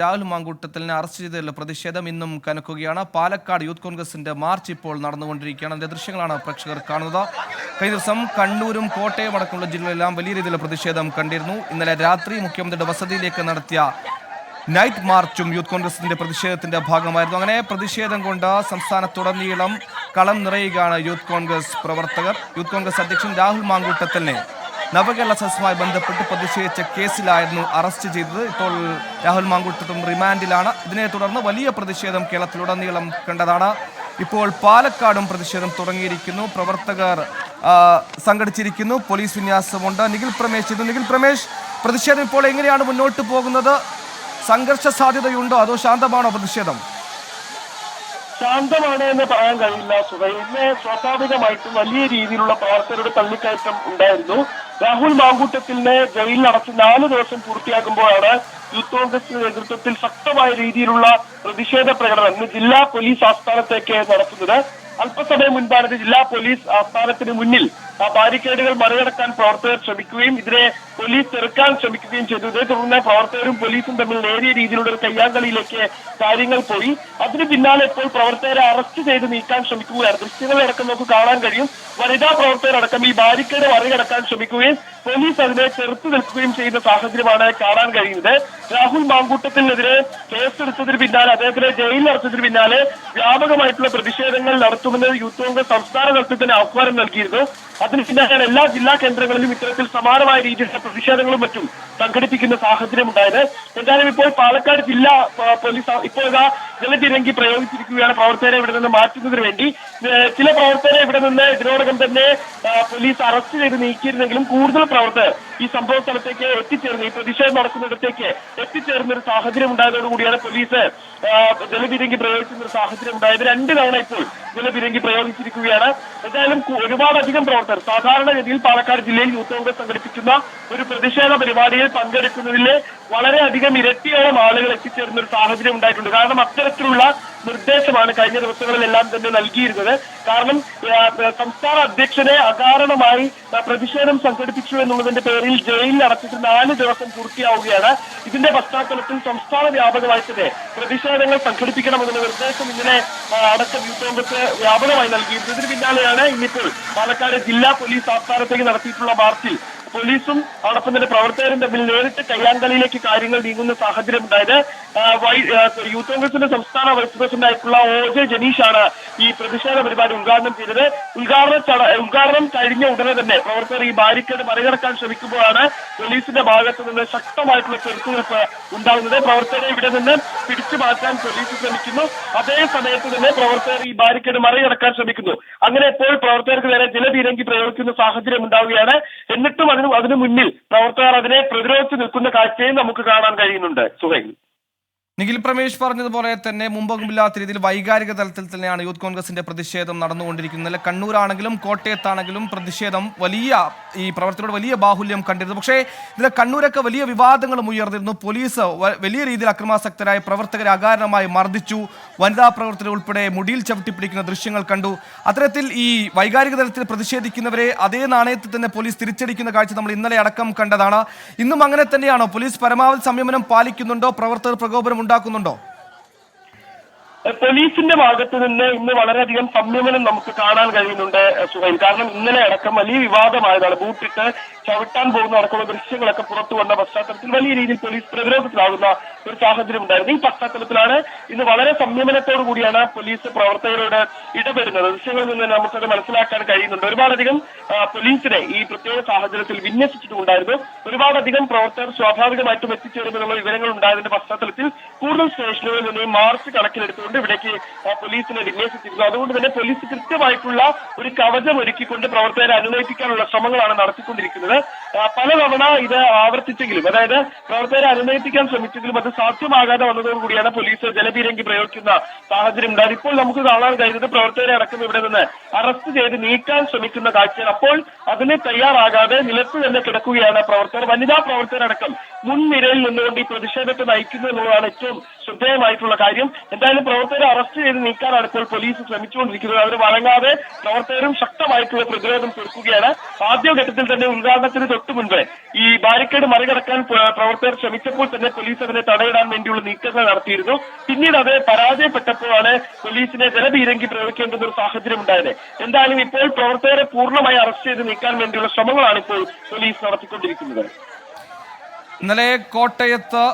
Rahul മാങ്കൂട്ടത്തിലിനെ arrest ചെയ്തതിലുള്ള പ്രതിഷേധം ഇന്നും കനക്കുകയാണ്. Palakkad youth കോൺഗ്രസിന്റെ മാർച്ച് ഇപ്പോൾ നടന്നുകൊണ്ടിരിക്കുകയാണ്. അതിന്റെ ദൃശ്യങ്ങളാണ് പ്രേക്ഷകർ കാണുന്നത്. കഴിഞ്ഞ ദിവസം കണ്ണൂരും കോട്ടയം അടക്കമുള്ള ജില്ലകളിലെല്ലാം വലിയ രീതിയിലുള്ള പ്രതിഷേധം കണ്ടിരുന്നു. ഇന്നലെ രാത്രി മുഖ്യമന്ത്രിയുടെ വസതിയിലേക്ക് നടത്തിയ നൈറ്റ് മാർച്ചും യൂത്ത് കോൺഗ്രസിന്റെ പ്രതിഷേധത്തിന്റെ ഭാഗമായിരുന്നു. അങ്ങനെ പ്രതിഷേധം കൊണ്ട് സംസ്ഥാനത്തുടനീളം കളം നിറയുകയാണ് യൂത്ത് കോൺഗ്രസ് പ്രവർത്തകർ. യൂത്ത് കോൺഗ്രസ് അധ്യക്ഷൻ രാഹുൽ മാങ്കൂട്ടത്തിലിനെ നവകേരള സദസ്സുമായി ബന്ധപ്പെട്ട് പ്രതിഷേധിച്ച കേസിലായിരുന്നു അറസ്റ്റ് ചെയ്തത്. ഇപ്പോൾ രാഹുൽ മാങ്കൂട്ടത്തും റിമാൻഡിലാണ്. ഇതിനെ തുടർന്ന് വലിയ പ്രതിഷേധം കേരളത്തിലുടനീളം കണ്ടതാണ്. ഇപ്പോൾ പാലക്കാടും പ്രതിഷേധം തുടങ്ങിയിരിക്കുന്നു. പ്രവർത്തകർ സംഘടിച്ചിരിക്കുന്നു. പോലീസ് വിന്യാസമുണ്ട്. നിഖിൽ പ്രമേശ്, പ്രതിഷേധം ഇപ്പോൾ എങ്ങനെയാണ് മുന്നോട്ട് പോകുന്നത്? സംഘർഷ സാധ്യതയുണ്ടോ അതോ ശാന്തമാണോ പ്രതിഷേധം? ശാന്തമാണ് എന്ന് പറയാൻ കഴിയില്ല സുഹൈൽ. ഇന്ന് സ്വാഭാവികമായിട്ടും വലിയ രീതിയിലുള്ള പ്രവർത്തകരുടെ തള്ളിക്കയറ്റം ഉണ്ടായിരുന്നു. രാഹുൽ മാങ്കൂട്ടത്തിലിനെ ജയിലിൽ അടച്ച് 4 ദിവസം പൂർത്തിയാകുമ്പോഴാണ് യൂത്ത് കോൺഗ്രസിന്റെ നേതൃത്വത്തിൽ ശക്തമായ രീതിയിലുള്ള പ്രതിഷേധ പ്രകടനം ഇന്ന് ജില്ലാ പോലീസ് ആസ്ഥാനത്തേക്ക് നടത്തുന്നത്. അല്പസമയം മുൻപാണ് ജില്ലാ പോലീസ് ആസ്ഥാനത്തിന് മുന്നിൽ ബാരിക്കേഡുകൾ മറികടക്കാൻ പ്രവർത്തകർ ശ്രമിക്കുകയും ഇതിനെ പോലീസ് ചെറുക്കാൻ ശ്രമിക്കുകയും ചെയ്തു. ഇതേ തുടർന്ന് പ്രവർത്തകരും പോലീസും തമ്മിൽ നേരിയ രീതിയിലുള്ള ഒരു കയ്യാങ്കളിയിലേക്ക് കാര്യങ്ങൾ പോയി. അതിന് പിന്നാലെ ഇപ്പോൾ പ്രവർത്തകരെ അറസ്റ്റ് ചെയ്ത് നീക്കാൻ ശ്രമിക്കുകയാണ്. ദൃശ്യങ്ങളടക്കം നമുക്ക് കാണാൻ കഴിയും. വനിതാ പ്രവർത്തകരടക്കം ഈ ബാരിക്കേഡ് മറികടക്കാൻ ശ്രമിക്കുകയും പോലീസ് അതിനെ ചെറുത്തു നിൽക്കുകയും ചെയ്യുന്ന സാഹചര്യമാണ് കാണാൻ കഴിയുന്നത്. രാഹുൽ മാങ്കൂട്ടത്തിനെതിരെ കേസെടുത്തതിന് പിന്നാലെ അദ്ദേഹത്തിനെ ജയിലിൽ അടച്ചതിന് പിന്നാലെ വ്യാപകമായിട്ടുള്ള പ്രതിഷേധങ്ങൾ നടത്തുമെന്ന് യൂത്ത് കോൺഗ്രസ് സംസ്ഥാന നേതൃത്വത്തിന് ആഹ്വാനം നൽകിയിരുന്നു. അതിന് പിന്നാലെയാണ് എല്ലാ ജില്ലാ കേന്ദ്രങ്ങളിലും ഇത്തരത്തിൽ സമാനമായ രീതിയിലുള്ള പ്രതിഷേധങ്ങളും മറ്റും സംഘടിപ്പിക്കുന്ന സാഹചര്യം ഉണ്ടായത്. എന്തായാലും ഇപ്പോൾ പാലക്കാട് ജില്ലാ പോലീസ് ഇപ്പോൾ ജലതിരങ്കി പ്രയോഗിച്ചിരിക്കുകയാണ് പ്രവർത്തകരെ ഇവിടെ നിന്ന് മാറ്റുന്നതിന് വേണ്ടി. ചില പ്രവർത്തകരെ ഇവിടെ നിന്ന് ഇതിനോടകം തന്നെ പോലീസ് അറസ്റ്റ് ചെയ്ത് നീക്കിയിരുന്നെങ്കിലും കൂടുതൽ പ്രവർത്തകർ ഈ സംഭവ സ്ഥലത്തേക്ക് എത്തിച്ചേർന്ന് ഈ പ്രതിഷേധം നടക്കുന്നിടത്തേക്ക് എത്തിച്ചേർന്ന ഒരു സാഹചര്യം ഉണ്ടായതോടുകൂടിയാണ് പോലീസ് ജലതിരങ്കി പ്രയോഗിക്കുന്ന ഒരു സാഹചര്യം ഉണ്ടായത്. 2 തവണ ഇപ്പോൾ ജലതിരങ്കി പ്രയോഗിച്ചിരിക്കുകയാണ്. എന്തായാലും ഒരുപാടധികം പ്രവർത്തകർ സാധാരണഗതിയിൽ പാലക്കാട് ജില്ലയിൽ യൂത്ത് കോൺഗ്രസ് സംഘടിപ്പിക്കുന്ന ഒരു പ്രതിഷേധ പരിപാടിയിൽ പങ്കെടുക്കുന്നതിൽ വളരെയധികം ഇരട്ടിയോളം ആളുകൾ എത്തിച്ചേരുന്ന ഒരു സാഹചര്യം ഉണ്ടായിട്ടുണ്ട്. കാരണം അത്തരത്തിലുള്ള നിർദ്ദേശമാണ് കഴിഞ്ഞ ദിവസങ്ങളിലെല്ലാം തന്നെ നൽകിയിരുന്നത്. കാരണം സംസ്ഥാന അധ്യക്ഷനെ അകാരണമായി പ്രതിഷേധം സംഘടിപ്പിച്ചു എന്നുള്ളതിന്റെ പേരിൽ ജയിലിൽ അടച്ചിട്ട് 4 ദിവസം പൂർത്തിയാവുകയാണ്. ഇതിന്റെ പശ്ചാത്തലത്തിൽ സംസ്ഥാന വ്യാപകമായി തന്നെ പ്രതിഷേധങ്ങൾ സംഘടിപ്പിക്കണമെന്ന നിർദ്ദേശം ഇന്നലെ അടക്കം യൂത്ത് കോൺഗ്രസ് വ്യാപകമായി നൽകിയിരുന്നു. ഇതിന് പിന്നാലെയാണ് ഇന്നിപ്പോൾ പാലക്കാട് ജില്ലാ പോലീസ് ആസ്ഥാനത്തേക്ക് നടത്തിയിട്ടുള്ള മാർച്ചിൽ പോലീസും അതോടൊപ്പം തന്നെ പ്രവർത്തകരും തമ്മിൽ നേരിട്ട് കയ്യാങ്കളിയിലേക്ക് കാര്യങ്ങൾ നീങ്ങുന്ന സാഹചര്യം ഉണ്ടായത്. യൂത്ത് കോൺഗ്രസിന്റെ സംസ്ഥാന വൈസ് പ്രസിഡന്റ് ആയിട്ടുള്ള OJ ജനീഷാണ് ഈ പ്രതിഷേധ പരിപാടി ഉദ്ഘാടനം ചെയ്തത്. ഉദ്ഘാടനം കഴിഞ്ഞ ഉടനെ തന്നെ പ്രവർത്തകർ ഈ ബാരിക്കേഡ് മറികടക്കാൻ ശ്രമിക്കുമ്പോഴാണ് പോലീസിന്റെ ഭാഗത്ത് നിന്ന് ശക്തമായിട്ടുള്ള ചെറുത്തുനിൽപ്പ് ഉണ്ടാകുന്നത്. പ്രവർത്തകരെ ഇവിടെ നിന്ന് പിടിച്ചു മാറ്റാൻ പോലീസ് ശ്രമിക്കുന്നു. അതേ സമയത്ത് തന്നെ പ്രവർത്തകർ ഈ ബാരിക്കേഡ് മറികടക്കാൻ ശ്രമിക്കുന്നു. അങ്ങനെ ഇപ്പോൾ പ്രവർത്തകർക്ക് നേരെ ജലപീരങ്കി പ്രയോഗിക്കുന്ന സാഹചര്യം ഉണ്ടാവുകയാണ്. എന്നിട്ടും അതിനു മുന്നിൽ പ്രവർത്തകർ അതിനെ പ്രതിരോധിച്ച് നിൽക്കുന്ന കാഴ്ചയും നമുക്ക് കാണാൻ കഴിയുന്നുണ്ട്. സുഹൈൽ, നിഖിൽ പ്രമേശ് പറഞ്ഞതുപോലെ തന്നെ മുമ്പൊന്നുമില്ലാത്ത രീതിയിൽ വൈകാരിക തലത്തിൽ തന്നെയാണ് യൂത്ത് കോൺഗ്രസിന്റെ പ്രതിഷേധം നടന്നുകൊണ്ടിരിക്കുന്നത്. കണ്ണൂരാണെങ്കിലും കോട്ടയത്താണെങ്കിലും പ്രതിഷേധം ഈ പ്രവർത്തകരുടെ വലിയ ബാഹുല്യം കണ്ടിരുന്നു. പക്ഷേ ഇതിൽ കണ്ണൂരൊക്കെ വലിയ വിവാദങ്ങളും ഉയർന്നിരുന്നു. പോലീസ് വലിയ രീതിയിൽ അക്രമാസക്തരായ പ്രവർത്തകരെ അകാരണമായി മർദ്ദിച്ചു. വനിതാ പ്രവർത്തകർ ഉൾപ്പെടെ മുടിയിൽ ചവിട്ടിപ്പിടിക്കുന്ന ദൃശ്യങ്ങൾ കണ്ടു. അത്തരത്തിൽ ഈ വൈകാരിക തലത്തിൽ പ്രതിഷേധിക്കുന്നവരെ അതേ നാണയത്തിൽ തന്നെ പോലീസ് തിരിച്ചടിക്കുന്ന കാഴ്ച നമ്മൾ ഇന്നലെ അടക്കം കണ്ടതാണ്. ഇന്നും അങ്ങനെ തന്നെയാണോ? പോലീസ് പരമാവധി സംയമനം പാലിക്കുന്നുണ്ടോ? പ്രവർത്തകർ പ്രകോപനം ഉണ്ടാക്കുന്നുണ്ടോ? പോലീസിന്റെ ഭാഗത്ത് നിന്ന് ഇന്ന് വളരെയധികം സംയമനം നമുക്ക് കാണാൻ കഴിയുന്നുണ്ട് സുഹൈൽ. കാരണം ഇന്നലെ അടക്കം വലിയ വിവാദമായതാണ്. ബൂട്ടിട്ട് ചവിട്ടാൻ പോകുന്ന അടക്കമുള്ള ദൃശ്യങ്ങളൊക്കെ പുറത്തു വന്ന പശ്ചാത്തലത്തിൽ വലിയ രീതിയിൽ പോലീസ് പ്രതിരോധത്തിലാകുന്ന ഒരു സാഹചര്യം ഉണ്ടായിരുന്നു. ഈ പശ്ചാത്തലത്തിലാണ് ഇന്ന് വളരെ സംയമനത്തോടു കൂടിയാണ് പോലീസ് പ്രവർത്തകരോട് ഇടപെടുന്നത്. ദൃശ്യങ്ങളിൽ നിന്ന് നമുക്കത് മനസ്സിലാക്കാൻ കഴിയുന്നുണ്ട്. ഒരുപാടധികം പോലീസിനെ ഈ പ്രത്യേക സാഹചര്യത്തിൽ വിന്യസിച്ചിട്ടുണ്ടായിരുന്നു. ഒരുപാടധികം പ്രവർത്തകർ സ്വാഭാവികമായിട്ടും എത്തിച്ചേരുമെന്നുള്ള വിവരങ്ങൾ ഉണ്ടായതിന്റെ പശ്ചാത്തലത്തിൽ കൂടുതൽ സ്റ്റേഷനുകളിൽ നിന്ന് മാർച്ച് കണക്കിലെടുത്തുകൊണ്ട് ഇവിടേക്ക് പോലീസിനെ വിന്യസിച്ചിരുന്നു. അതുകൊണ്ട് തന്നെ പോലീസ് കൃത്യമായിട്ടുള്ള ഒരു കവചം ഒരുക്കിക്കൊണ്ട് പ്രവർത്തകരെ അനുനയിപ്പിക്കാനുള്ള ശ്രമങ്ങളാണ് നടത്തിക്കൊണ്ടിരിക്കുന്നത്. പലതവണ ഇത് ആവർത്തിച്ചെങ്കിലും, അതായത് പ്രവർത്തകരെ അനുനയിപ്പിക്കാൻ ശ്രമിച്ചെങ്കിലും അത് സാധ്യമാകാതെ വന്നതോടുകൂടിയാണ് പോലീസ് ജലപീരങ്കി പ്രയോഗിക്കുന്ന സാഹചര്യം ഉണ്ടായത്. ഇപ്പോൾ നമുക്ക് കാണാൻ കഴിയുന്നത് പ്രവർത്തകരെ അടക്കം ഇവിടെ നിന്ന് അറസ്റ്റ് ചെയ്ത് നീക്കാൻ ശ്രമിക്കുന്ന കാഴ്ചയാണ്. അപ്പോൾ അതിന് തയ്യാറാകാതെ നിലത്ത് തന്നെ കിടക്കുകയാണ് പ്രവർത്തകർ. വനിതാ പ്രവർത്തകരടക്കം മുൻനിരയിൽ നിന്നുകൊണ്ട് ഈ പ്രതിഷേധത്തെ നയിക്കുന്നു എന്നുള്ളതാണ് ഏറ്റവും ശ്രദ്ധേയമായിട്ടുള്ള കാര്യം. എന്തായാലും പ്രവർത്തകരെ അറസ്റ്റ് ചെയ്ത് നീക്കാനാണ് ഇപ്പോൾ പോലീസ് ശ്രമിച്ചുകൊണ്ടിരിക്കുന്നത്. അവർ വഴങ്ങാതെ പ്രവർത്തകരും ശക്തമായിട്ടുള്ള പ്രതിരോധം തീർക്കുകയാണ്. ആദ്യഘട്ടത്തിൽ തന്നെ ഉദ്ഘാടനത്തിന് തൊട്ടു മുൻപ് ഈ ബാരിക്കേഡ് മറികടക്കാൻ പ്രവർത്തകർ ശ്രമിച്ചപ്പോൾ തന്നെ പോലീസ് അതിനെ തടയിടാൻ വേണ്ടിയുള്ള നീക്കങ്ങൾ നടത്തിയിരുന്നു. പിന്നീട് അത് പരാജയപ്പെട്ടപ്പോഴാണ് പോലീസിനെ ജലപീരങ്കി പ്രയോഗിക്കേണ്ടുന്ന ഒരു സാഹചര്യം ഉണ്ടായത്. എന്തായാലും ഇപ്പോൾ പ്രവർത്തകരെ പൂർണ്ണമായി അറസ്റ്റ് ചെയ്ത് നീക്കാൻ വേണ്ടിയുള്ള ശ്രമങ്ങളാണ് ഇപ്പോൾ പോലീസ് നടത്തിക്കൊണ്ടിരിക്കുന്നത്. ഇന്നലെ കോട്ടയത്ത്,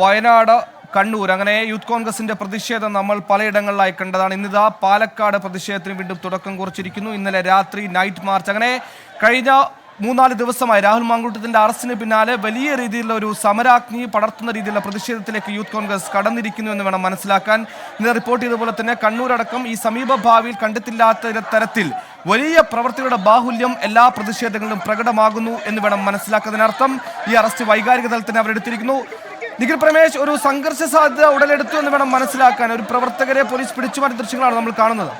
വയനാട്, കണ്ണൂർ അങ്ങനെ യൂത്ത് കോൺഗ്രസിന്റെ പ്രതിഷേധം നമ്മൾ പലയിടങ്ങളിലായി കണ്ടതാണ്. ഇന്നിതാ പാലക്കാട് പ്രതിഷേധത്തിന് വീണ്ടും തുടക്കം കുറിച്ചിരിക്കുന്നു. ഇന്നലെ രാത്രി നൈറ്റ് മാർച്ച്. അങ്ങനെ കഴിഞ്ഞ 3-4 ദിവസമായി രാഹുൽ മാങ്കൂട്ടത്തിന്റെ അറസ്റ്റിന് പിന്നാലെ വലിയ രീതിയിലുള്ള ഒരു സമരാഗ്നി പടർത്തുന്ന രീതിയിലുള്ള പ്രതിഷേധത്തിലേക്ക് യൂത്ത് കോൺഗ്രസ് കടന്നിരിക്കുന്നു എന്ന് വേണം മനസ്സിലാക്കാൻ. ഇന്ന് റിപ്പോർട്ട് ചെയ്തതുപോലെ തന്നെ കണ്ണൂരടക്കം ഈ സമീപ ഭാവിയിൽ കണ്ടെത്തില്ലാത്ത തരത്തിൽ വലിയ പ്രവർത്തികളുടെ ബാഹുല്യം എല്ലാ പ്രതിഷേധങ്ങളിലും പ്രകടമാകുന്നു എന്ന് വേണം മനസ്സിലാക്കുന്നതിനർത്ഥം. ഈ അറസ്റ്റ് വൈകാരിക തലത്തിന് അവരെടുത്തിരിക്കുന്നു. നിഖിൽ പ്രമേശ്, ഒരു സംഘർഷ സാധ്യത ഉടലെടുത്തു എന്ന് വേണം മനസ്സിലാക്കാൻ. ഒരു പ്രവർത്തകരെ പോലീസ് പിടിച്ചുമാറ്റിയ ദൃശ്യങ്ങളാണ് നമ്മൾ കാണുന്നത്.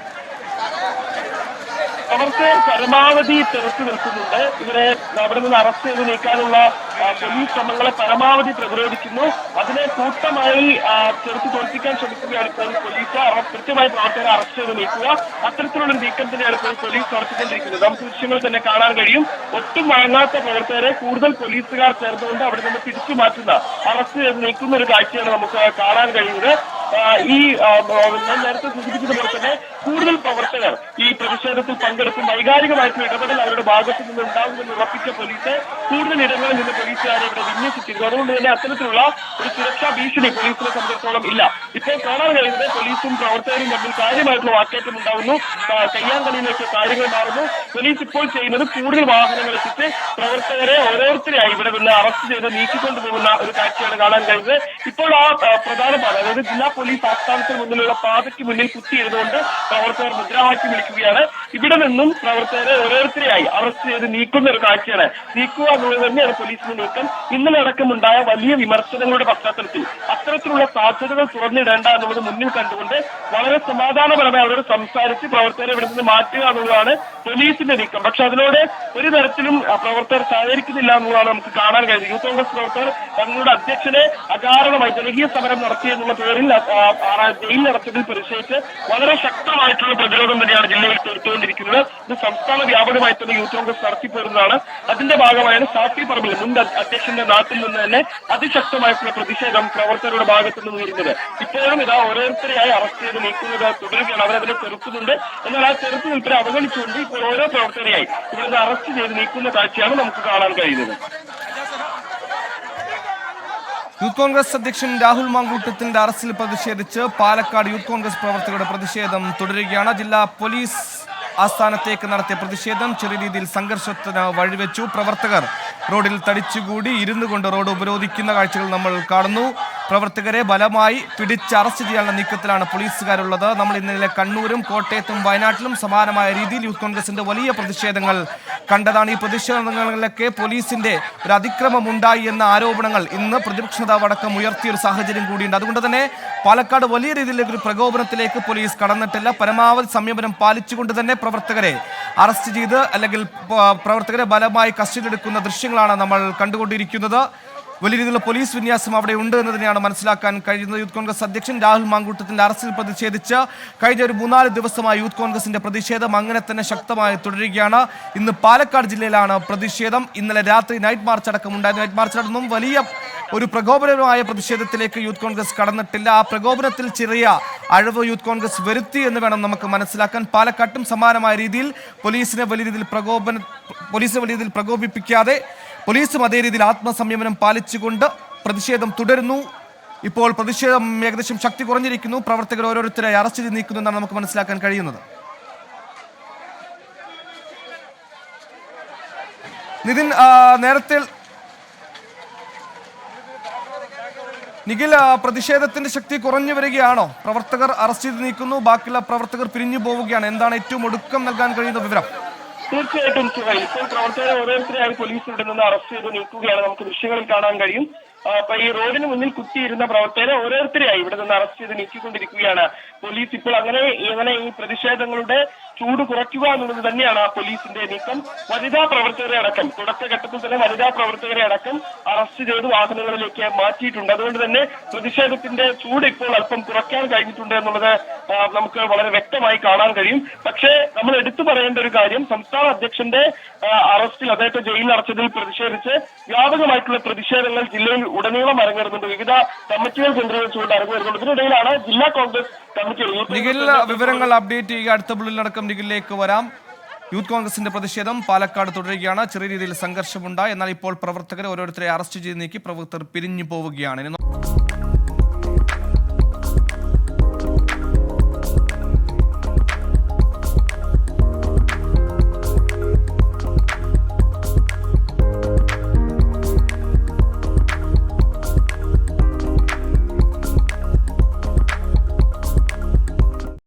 അവർക്ക് പരമാവധി ചെറുത്തു നിൽക്കുന്നുണ്ട്. ഇവരെ അവിടെ നിന്ന് അറസ്റ്റ് ചെയ്ത് നീക്കാനുള്ള പോലീസ് ശ്രമങ്ങളെ പരമാവധി പ്രതിരോധിക്കുന്നു. അതിനെ കൂട്ടമായി ചെറുത്ത് തോൽപ്പിക്കാൻ ശ്രമിക്കുകയാണ് ഇപ്പോൾ പോലീസ്. കൃത്യമായി പ്രവർത്തകരെ അറസ്റ്റ് ചെയ്ത് നീക്കുക, അത്തരത്തിലുള്ള നീക്കം തന്നെയാണ് ഇപ്പോൾ പോലീസ് നടത്തിക്കൊണ്ടിരിക്കുന്നത്. നമുക്ക് ദൃശ്യങ്ങൾ തന്നെ കാണാൻ കഴിയും. ഒട്ടും വഴങ്ങാത്ത പ്രവർത്തകരെ കൂടുതൽ പോലീസുകാർ ചേർന്നുകൊണ്ട് അവിടെ നിന്ന് പിടിച്ചു മാറ്റുന്ന, അറസ്റ്റ് ചെയ്ത് നീക്കുന്ന ഒരു കാഴ്ചയാണ് നമുക്ക് കാണാൻ കഴിയുന്നത്. ഈ ഞാൻ നേരത്തെ സൂചിപ്പിച്ചതുപോലെ തന്നെ കൂടുതൽ പ്രവർത്തകർ ഈ പ്രതിഷേധത്തിൽ പങ്കെടുക്കും. വൈകാരികമായിട്ടുള്ള ഇടപെടൽ അവരുടെ ഭാഗത്തു നിന്ന് ഉണ്ടാകുമെന്ന് ഉറപ്പിച്ച പോലീസ് കൂടുതൽ ഇടങ്ങളിൽ നിന്ന് പോലീസുകാരെ ഇവിടെ വിന്യസിച്ചിരുന്നു. അതുകൊണ്ട് തന്നെ അത്തരത്തിലുള്ള ഒരു സുരക്ഷാ ഭീഷണി പോലീസിനെ സംബന്ധിച്ചിടത്തോളം ഇല്ല. ഇപ്പോൾ കാണാൻ കഴിയുന്നത് പോലീസും പ്രവർത്തകരും തമ്മിൽ കാര്യമായിട്ടുള്ള വാക്കേറ്റം ഉണ്ടാകുന്നു. കയ്യാങ്കളിയിലേക്ക് കാര്യങ്ങൾ മാറുന്നു. പോലീസ് ഇപ്പോൾ ചെയ്യുന്നത് കൂടുതൽ വാഹനങ്ങൾ എത്തിച്ച് പ്രവർത്തകരെ ഓരോരുത്തരെയായി ഇവിടെ നിന്ന് അറസ്റ്റ് ചെയ്ത് നീക്കിക്കൊണ്ടുപോകുന്ന ഒരു കാഴ്ചയാണ് കാണാൻ കഴിയുന്നത്. ഇപ്പോൾ ആ പ്രധാന പാത, അതായത് ജില്ലാ പോലീസ് ആസ്ഥാനത്തിന് മുന്നിലുള്ള പാതയ്ക്ക് മുന്നിൽ കുത്തിയിരുന്നുകൊണ്ട് പ്രവർത്തകർ മുദ്രാവാക്യം വിളിക്കുകയാണ്. ഇവിടെ നിന്നും പ്രവർത്തകരെ ഓരോരുത്തരെയായി അറസ്റ്റ് ചെയ്ത് നീക്കുന്ന ഒരു കാഴ്ചയാണ്. നീക്കുക എന്നുള്ളത് തന്നെയാണ് പോലീസിന്റെ നീക്കം. ഇന്നലെ അടക്കമുണ്ടായ വലിയ വിമർശനങ്ങളുടെ പശ്ചാത്തലത്തിൽ അത്തരത്തിലുള്ള സാധ്യതകൾ തുറന്നിടേണ്ട എന്നുള്ളത് മുന്നിൽ കണ്ടുകൊണ്ട് വളരെ സമാധാനപരമായി അവരോട് സംസാരിച്ച് പ്രവർത്തകരെ ഇവിടെ നിന്ന് മാറ്റുക എന്നുള്ളതാണ് പോലീസിന്റെ നീക്കം. പക്ഷെ അതിനോട് ഒരു തരത്തിലും പ്രവർത്തകർ സഹകരിക്കുന്നില്ല എന്നുള്ളതാണ് നമുക്ക് കാണാൻ കഴിയുന്നത്. യൂത്ത് കോൺഗ്രസ് പ്രവർത്തകർ തങ്ങളുടെ അധ്യക്ഷനെ അകാരണമായി ജനകീയ സമരം നടത്തിയെന്നുള്ള പേരിൽ ജയിലിലടച്ചതിൽ പ്രതിഷേധിച്ച് വളരെ ശക്തമായിട്ടുള്ള പ്രതിരോധം തന്നെയാണ് ജില്ലയിൽ തീർത്തുകൊണ്ടിരിക്കുന്നത്. ഇത് സംസ്ഥാന വ്യാപകമായി തന്നെ യൂത്ത് കോൺഗ്രസ് നടത്തിപ്പോരുന്നതാണ്. അതിന്റെ ഭാഗമായാണ് ഷാഫി പറമ്പിൽ മുൻ അധ്യക്ഷന്റെ നാട്ടിൽ നിന്ന് തന്നെ അതിശക്തമായിട്ടുള്ള പ്രതിഷേധം പ്രവർത്തകരുടെ ഭാഗത്തു നിന്ന് വരുന്നത്. ഇപ്പോഴും ഇതാ ഓരോരുത്തരെയായി അറസ്റ്റ് ചെയ്ത് നീക്കുന്നത് തുടരുകയാണ്. അവരതിനെ ചെറുക്കുന്നുണ്ട്. എന്നാൽ ആ ചെറുത്തു നിൽപ്പിനെ അവഗണിച്ചുകൊണ്ട് ഇപ്പോൾ ഓരോ പ്രവർത്തകരെയായി ഇവിടുന്ന് അറസ്റ്റ് ചെയ്ത് നീക്കുന്ന കാഴ്ചയാണ് നമുക്ക് കാണാൻ കഴിയുന്നത്. യൂത്ത് കോൺഗ്രസ് അധ്യക്ഷൻ രാഹുൽ മാങ്കൂട്ടത്തിന്റെ അറസ്റ്റിൽ പ്രതിഷേധിച്ച് പാലക്കാട് യൂത്ത് കോൺഗ്രസ് പ്രവർത്തകരുടെ പ്രതിഷേധം തുടരുകയാണ്. ജില്ലാ പോലീസ് ആസ്ഥാനത്തേക്ക് നടത്തിയ പ്രതിഷേധം ചെറിയ രീതിയിൽ സംഘർഷത്തിന് വഴിവെച്ചു. പ്രവർത്തകർ റോഡിൽ തടിച്ചുകൂടി ഇരുന്നു കൊണ്ട് റോഡ് ഉപരോധിക്കുന്ന കാഴ്ചകൾ നമ്മൾ കാണുന്നു. പ്രവർത്തകരെ ബലമായി പിടിച്ച് അറസ്റ്റ് ചെയ്യാനുള്ള നീക്കത്തിലാണ് പോലീസുകാരുള്ളത്. നമ്മൾ ഇന്നലെ കണ്ണൂരും കോട്ടയത്തും വയനാട്ടിലും സമാനമായ രീതിയിൽ യൂത്ത് കോൺഗ്രസിന്റെ വലിയ പ്രതിഷേധങ്ങൾ കണ്ടതാണ്. ഈ പ്രതിഷേധങ്ങളിലൊക്കെ പോലീസിന്റെ ഒരു അതിക്രമം ഉണ്ടായി എന്ന ആരോപണങ്ങൾ ഇന്ന് പ്രതിപക്ഷ നേതാവ് അടക്കം ഉയർത്തിയ ഒരു സാഹചര്യം കൂടിയുണ്ട്. അതുകൊണ്ട് തന്നെ പാലക്കാട് വലിയ രീതിയിലേക്ക് ഒരു പ്രകോപനത്തിലേക്ക് പോലീസ് കടന്നിട്ടില്ല. പരമാവധി സംയമനം പാലിച്ചുകൊണ്ട് തന്നെ പ്രവർത്തകരെ അറസ്റ്റ് ചെയ്ത് അല്ലെങ്കിൽ പ്രവർത്തകരെ ബലമായി കസ്റ്റഡിയിലെടുക്കുന്ന ദൃശ്യങ്ങളാണ് നമ്മൾ കണ്ടുകൊണ്ടിരിക്കുന്നത്. വലിയ രീതിയിലുള്ള പോലീസ് വിന്യാസം അവിടെ ഉണ്ട് എന്ന് തന്നെയാണ് മനസ്സിലാക്കാൻ കഴിയുന്നത്. യൂത്ത് കോൺഗ്രസ് അധ്യക്ഷൻ രാഹുൽ മാങ്കൂട്ടത്തിന്റെ അറസ്റ്റിൽ പ്രതിഷേധിച്ച് കഴിഞ്ഞ ഒരു 3-4 ദിവസമായി യൂത്ത് കോൺഗ്രസിന്റെ പ്രതിഷേധം അങ്ങനെ തന്നെ ശക്തമായി തുടരുകയാണ്. ഇന്ന് പാലക്കാട് ജില്ലയിലാണ് പ്രതിഷേധം. ഇന്നലെ രാത്രി നൈറ്റ് മാർച്ച് അടക്കമുണ്ടായിരുന്നു. നൈറ്റ് മാർച്ച് നടന്നും വലിയ ഒരു പ്രകോപനപരമായ പ്രതിഷേധത്തിലേക്ക് യൂത്ത് കോൺഗ്രസ് കടന്നിട്ടില്ല. ആ പ്രകോപനത്തിൽ ചെറിയ അഴിവ് യൂത്ത് കോൺഗ്രസ് വരുത്തി എന്ന് വേണം നമുക്ക് മനസ്സിലാക്കാൻ. പാലക്കാട്ടും സമാനമായ രീതിയിൽ പോലീസിനെ വലിയ രീതിയിൽ പ്രകോപിപ്പിക്കാതെ പോലീസും അതേ രീതിയിൽ ആത്മസംയമനം പാലിച്ചുകൊണ്ട് പ്രതിഷേധം തുടരുന്നു. ഇപ്പോൾ പ്രതിഷേധം ഏകദേശം ശക്തി കുറഞ്ഞിരിക്കുന്നു. പ്രവർത്തകർ ഓരോരുത്തരായി അറസ്റ്റ് ചെയ്ത് നീക്കുന്നു എന്നാണ് നമുക്ക് മനസ്സിലാക്കാൻ കഴിയുന്നത്. നിതിൻ, നേരത്തെ നിഖിൽ, പ്രതിഷേധത്തിന്റെ ശക്തി കുറഞ്ഞു വരികയാണോ? പ്രവർത്തകർ അറസ്റ്റ് ചെയ്ത് നീക്കുന്നു, ബാക്കിയുള്ള പ്രവർത്തകർ പിരിഞ്ഞു പോവുകയാണ്. എന്താണ് ഏറ്റവും ഒടുക്കം നൽകാൻ കഴിയുന്ന വിവരം? തീർച്ചയായിട്ടും ഇപ്പോൾ പ്രവർത്തകരെ ഓരോരുത്തരെയായി പോലീസ് ഇവിടെ നിന്ന് അറസ്റ്റ് ചെയ്ത് നീക്കുകയാണ്. നമുക്ക് ദൃശ്യങ്ങളിൽ കാണാൻ കഴിയും. ഈ റോഡിന് മുന്നിൽ കുത്തിയിരുന്ന പ്രവർത്തകരെ ഓരോരുത്തരെയായി ഇവിടെ നിന്ന് അറസ്റ്റ് ചെയ്ത് നീക്കിക്കൊണ്ടിരിക്കുകയാണ് പോലീസ്. ഇപ്പോൾ അങ്ങനെ ഈ പ്രതിഷേധങ്ങളുടെ ചൂട് കുറയ്ക്കുക എന്നുള്ളത് തന്നെയാണ് ആ പോലീസിന്റെ നീക്കം. വനിതാ പ്രവർത്തകരെ അടക്കം തുടക്കഘട്ടത്തിൽ തന്നെ വനിതാ പ്രവർത്തകരെ അടക്കം അറസ്റ്റ് ചെയ്ത് വാഹനങ്ങളിലേക്ക് മാറ്റിയിട്ടുണ്ട്. അതുകൊണ്ട് തന്നെ പ്രതിഷേധത്തിന്റെ ചൂട് ഇപ്പോൾ അല്പം കുറയ്ക്കാൻ കഴിഞ്ഞിട്ടുണ്ട് എന്നുള്ളത് നമുക്ക് വളരെ വ്യക്തമായി കാണാൻ കഴിയും. പക്ഷേ നമ്മൾ എടുത്തു പറയേണ്ട ഒരു കാര്യം, സംസ്ഥാന അധ്യക്ഷന്റെ അറസ്റ്റിൽ അദ്ദേഹത്തെ ജയിലിൽ അടച്ചതിൽ പ്രതിഷേധിച്ച് വ്യാപകമായിട്ടുള്ള പ്രതിഷേധങ്ങൾ ജില്ലയിൽ ഉടനീളം അരങ്ങേറുന്നുണ്ട്. വിവിധ കമ്മിറ്റികൾ കേന്ദ്രീകരിച്ചുകൊണ്ട് അരങ്ങേറുന്നുണ്ട്. ഇതിനിടയിലാണ് ജില്ലാ കോൺഗ്രസ് കമ്മിറ്റി നിഖിൽ വിവരങ്ങൾ അപ്ഡേറ്റ് ചെയ്യുക. അടുത്ത ബുള്ളിലടക്കം നിഖിലിലേക്ക് വരാം. യൂത്ത് കോൺഗ്രസിന്റെ പ്രതിഷേധം പാലക്കാട് തുടരുകയാണ്. ചെറിയ രീതിയിൽ സംഘർഷമുണ്ടായി. എന്നാൽ ഇപ്പോൾ പ്രവർത്തകരെ ഓരോരുത്തരെ അറസ്റ്റ് ചെയ്ത് നീക്കി പ്രവർത്തകർ പിരിഞ്ഞു പോവുകയാണ്.